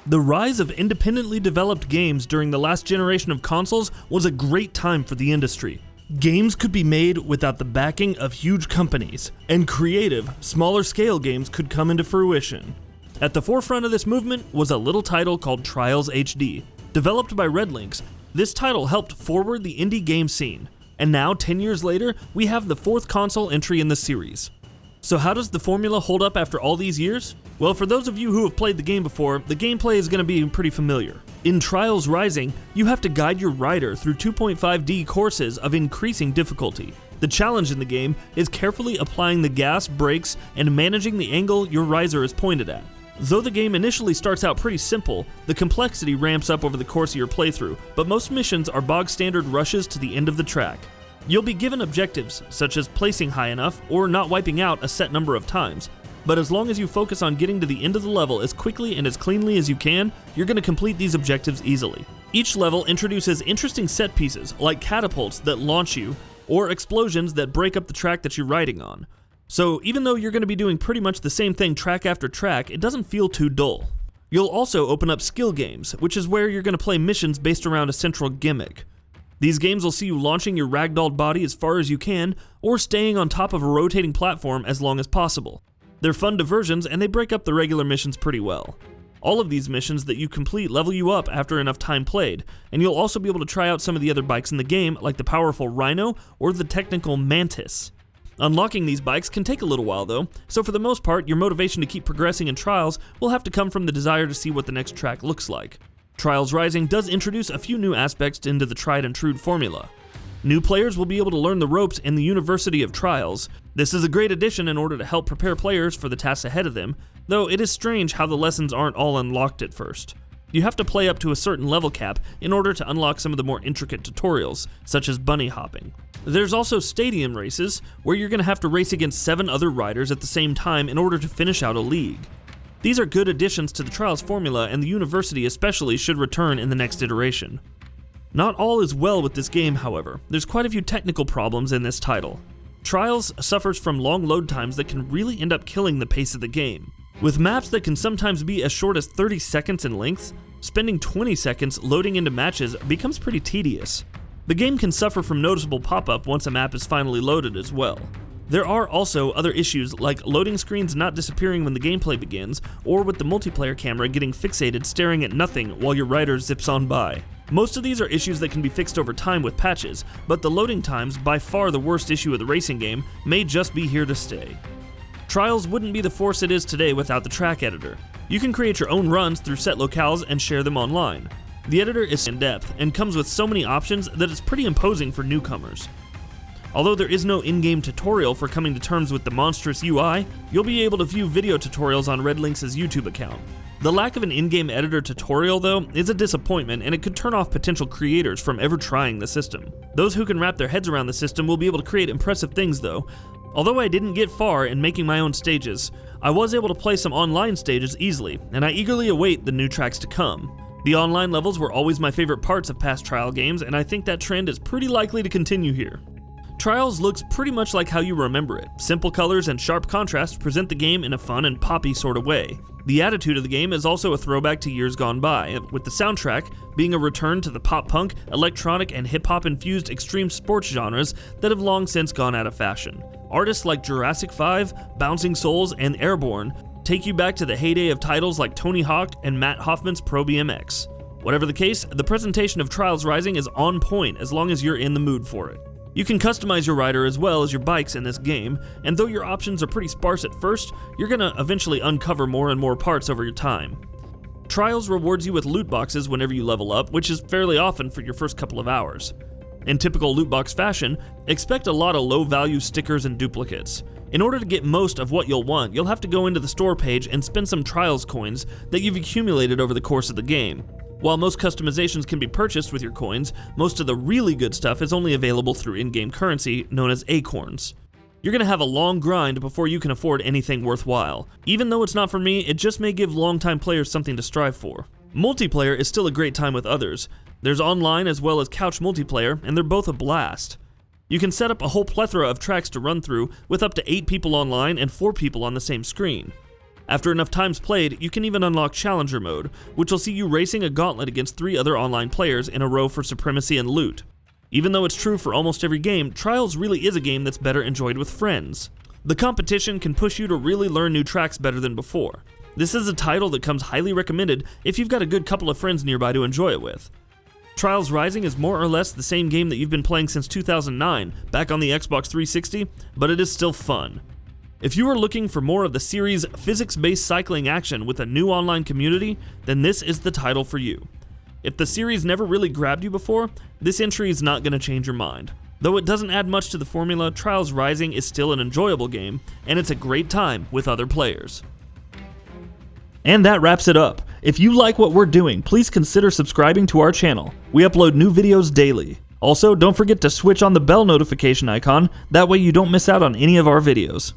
The rise of independently developed games during the last generation of consoles was a great time for the industry. Games could be made without the backing of huge companies, and creative, smaller-scale games could come into fruition. At the forefront of this movement was a little title called Trials HD. Developed by Redlinks, this title helped forward the indie game scene, and now, 10 years later, we have the 4th console entry in the series. So how does the formula hold up after all these years? Well, for those of you who have played the game before, the gameplay is going to be pretty familiar. In Trials Rising, you have to guide your rider through 2.5D courses of increasing difficulty. The challenge in the game is carefully applying the gas, brakes, and managing the angle your riser is pointed at. Though the game initially starts out pretty simple, the complexity ramps up over the course of your playthrough, but most missions are bog-standard rushes to the end of the track. You'll be given objectives, such as placing high enough or not wiping out a set number of times, but as long as you focus on getting to the end of the level as quickly and as cleanly as you can, you're going to complete these objectives easily. Each level introduces interesting set pieces, like catapults that launch you, or explosions that break up the track that you're riding on. So even though you're going to be doing pretty much the same thing track after track, it doesn't feel too dull. You'll also open up skill games, which is where you're going to play missions based around a central gimmick. These games will see you launching your ragdolled body as far as you can, or staying on top of a rotating platform as long as possible. They're fun diversions, and they break up the regular missions pretty well. All of these missions that you complete level you up after enough time played, and you'll also be able to try out some of the other bikes in the game, like the powerful Rhino or the technical Mantis. Unlocking these bikes can take a little while though, so for the most part, your motivation to keep progressing in Trials will have to come from the desire to see what the next track looks like. Trials Rising does introduce a few new aspects into the tried and true formula. New players will be able to learn the ropes in the University of Trials. This is a great addition in order to help prepare players for the tasks ahead of them, though it is strange how the lessons aren't all unlocked at first. You have to play up to a certain level cap in order to unlock some of the more intricate tutorials, such as bunny hopping. There's also stadium races, where you're going to have to race against 7 other riders at the same time in order to finish out a league. These are good additions to the Trials formula, and the University especially should return in the next iteration. Not all is well with this game, however. There's quite a few technical problems in this title. Trials suffers from long load times that can really end up killing the pace of the game. With maps that can sometimes be as short as 30 seconds in length, spending 20 seconds loading into matches becomes pretty tedious. The game can suffer from noticeable pop-up once a map is finally loaded as well. There are also other issues like loading screens not disappearing when the gameplay begins, or with the multiplayer camera getting fixated staring at nothing while your rider zips on by. Most of these are issues that can be fixed over time with patches, but the loading times, by far the worst issue of the racing game, may just be here to stay. Trials wouldn't be the force it is today without the track editor. You can create your own runs through set locales and share them online. The editor is in-depth and comes with so many options that it's pretty imposing for newcomers. Although there is no in-game tutorial for coming to terms with the monstrous UI, you'll be able to view video tutorials on Redlinks' YouTube account. The lack of an in-game editor tutorial, though, is a disappointment, and it could turn off potential creators from ever trying the system. Those who can wrap their heads around the system will be able to create impressive things, though. Although I didn't get far in making my own stages, I was able to play some online stages easily, and I eagerly await the new tracks to come. The online levels were always my favorite parts of past Trial games, and I think that trend is pretty likely to continue here. Trials looks pretty much like how you remember it. Simple colors and sharp contrasts present the game in a fun and poppy sort of way. The attitude of the game is also a throwback to years gone by, with the soundtrack being a return to the pop-punk, electronic, and hip-hop infused extreme sports genres that have long since gone out of fashion. Artists like Jurassic 5, Bouncing Souls, and Airborne take you back to the heyday of titles like Tony Hawk and Matt Hoffman's Pro BMX. Whatever the case, the presentation of Trials Rising is on point as long as you're in the mood for it. You can customize your rider as well as your bikes in this game, and though your options are pretty sparse at first, you're gonna eventually uncover more and more parts over your time. Trials rewards you with loot boxes whenever you level up, which is fairly often for your first couple of hours. In typical loot box fashion, expect a lot of low-value stickers and duplicates. In order to get most of what you'll want, you'll have to go into the store page and spend some Trials coins that you've accumulated over the course of the game. While most customizations can be purchased with your coins, most of the really good stuff is only available through in-game currency known as acorns. You're going to have a long grind before you can afford anything worthwhile. Even though it's not for me, it just may give longtime players something to strive for. Multiplayer is still a great time with others. There's online as well as couch multiplayer, and they're both a blast. You can set up a whole plethora of tracks to run through with up to 8 people online and 4 people on the same screen. After enough times played, you can even unlock Challenger mode, which will see you racing a gauntlet against 3 other online players in a row for supremacy and loot. Even though it's true for almost every game, Trials really is a game that's better enjoyed with friends. The competition can push you to really learn new tracks better than before. This is a title that comes highly recommended if you've got a good couple of friends nearby to enjoy it with. Trials Rising is more or less the same game that you've been playing since 2009, back on the Xbox 360, but it is still fun. If you are looking for more of the series' physics-based cycling action with a new online community, then this is the title for you. If the series never really grabbed you before, this entry is not going to change your mind. Though it doesn't add much to the formula, Trials Rising is still an enjoyable game, and it's a great time with other players. And that wraps it up. If you like what we're doing, please consider subscribing to our channel. We upload new videos daily. Also, don't forget to switch on the bell notification icon, that way you don't miss out on any of our videos.